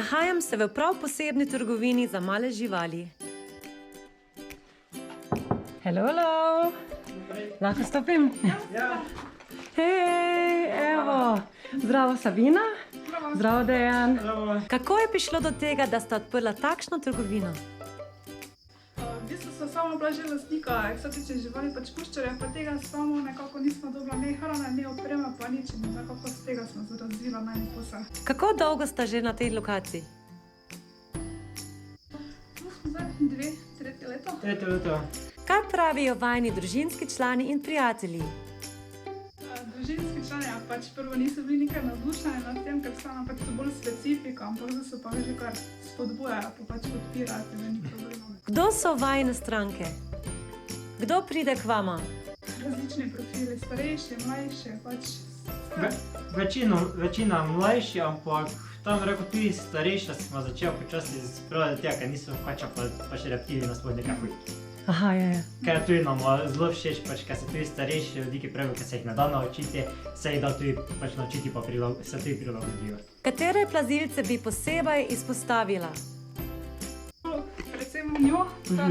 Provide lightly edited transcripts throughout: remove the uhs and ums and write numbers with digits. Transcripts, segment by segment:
Nahajam se v prav posebni trgovini za male živali. Hello. Lahko stopim? Ja. Hej, evo. Zdravo, Sabina. Zdravo, Dejan. Zdravo. Kako je prišlo do tega, da sta odprla takšno trgovino? V bistvu so samo bila že lastnika eksotične živali, pač puščarja, pa tega samo nekako nismo dobila ne hrane, ne opreme, pa nič. In nekako z tega smo se razvila najni posel. Kako dolgo sta že na tej lokaciji? Tu smo zdaj 2-3 leto. 3 leto. Kaj pravijo vajni družinski člani in prijatelji? Družinski člani pač prvo niso bili nekaj navdušeni nad tem, ker so nam pač to bolj specifika, ampak zdaj so pa že kar spodbujajo, pa pač podpirajo, da ni problemov. Kdo so vajine stranke? Kdo pride k vama? Različni profili, starejši, mlajši, pač Večina mlajši, ampak tam rekel tudi starejša smo začeli počasi spravljati tega, ker niso pa še reptili na svoj nekaj huj. Aha, je. Ker tudi nam zelo všeč, pač, ker se tudi starejši ljudi, ki pravijo, ker se jih ne da naučiti, se jih da tudi pač naučiti, pa se tudi prilagodijo. Katere plazilce bi posebej izpostavila? predvsem njo, ta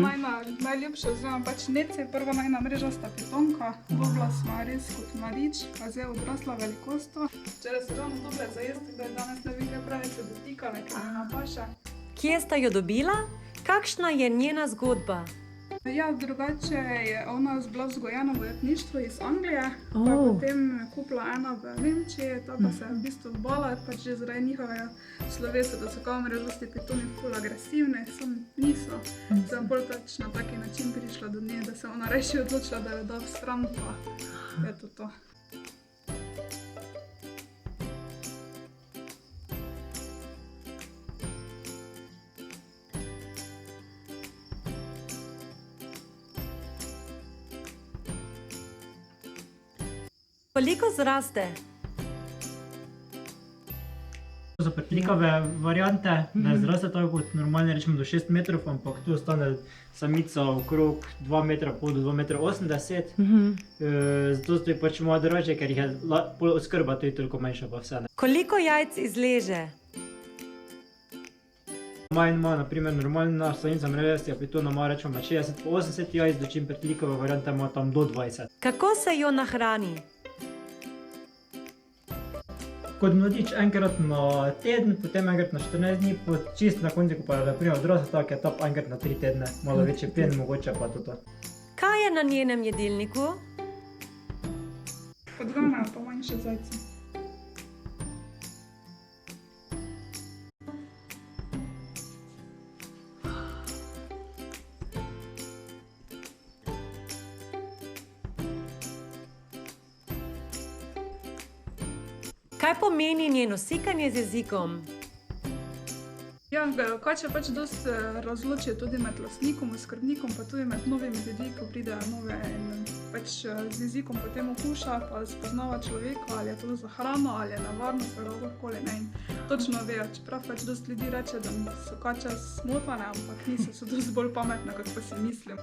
najljubša oziroma pač nece, prva najna mrežasta pitonka. Dobila smo res kot mladič, pa zdaj odrasla velikost. Včeraj so ravno dobre za jesti, da je danes ne bi kaj pravice dotikale, ker je napaša. Kje sta jo dobila? Kakšna je njena zgodba? Ja, drugače je ona bila vzgojena v jetništvu iz Anglije, pa potem kupila ena v Nemčiji, ta pa se je v bistvu bala, pač že zaradi njihovega slovesa, da so kao mrežasti pitoni ful agresivni, sam niso. Sem bolj pač na taki način prišla do nje, da se ona reši odločila, da jo da v stran, pa je to. Koliko zraste? To so priklikave variante, da zraste tako kot normalno rečemo do 6 metrov, ampak tu ostane samica okrog 2,5 metra do 2,80 metra. Zato stoji pač malo dražje, ker jih je oskrba tudi toliko manjša pa vse. Koliko jajc izleže? Manj ima, naprimer, normalna samica mrežastega pitona ima rečemo 60-80 jajc, dočim priklikave variante ima tam do 20. Kako se jo nahrani? Kot mladič enkrat na teden, potem enkrat na 14 dni, čist na konci, ko pa je naprimer odrasla, tako je top enkrat na 3 tedne, malo večji plen mogoče pa to. Kaj je na njenem jedilniku? Podganajo pa manjše zajce. Kaj pomeni njeno sikanje z jezikom? Ja, kače pač dosti razločijo tudi med lastnikom, oskrbnikom, pa tudi med novimi ljudmi, ko pridejo nove in pač z jezikom potem okuša, pa spoznava človeka, ali je to za hrano, ali je nevarnost, ali kakorkoli, ne, in točno vejo, čeprav pač dosti ljudi reče, da so kače smotane, ampak niso, so dosti bolj pametne, kot pa si mislim.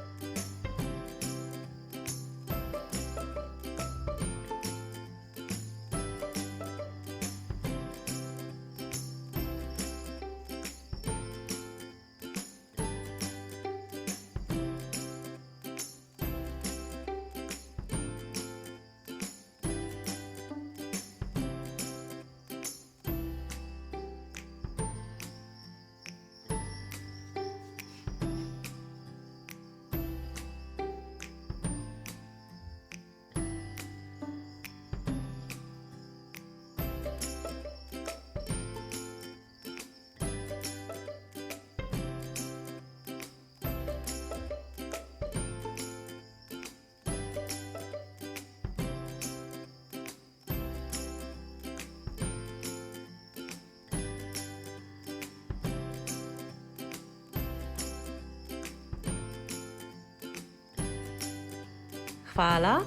Hvala.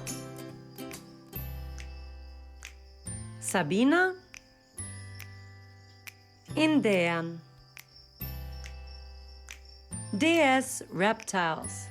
Sabina in Dejan. DS Reptiles.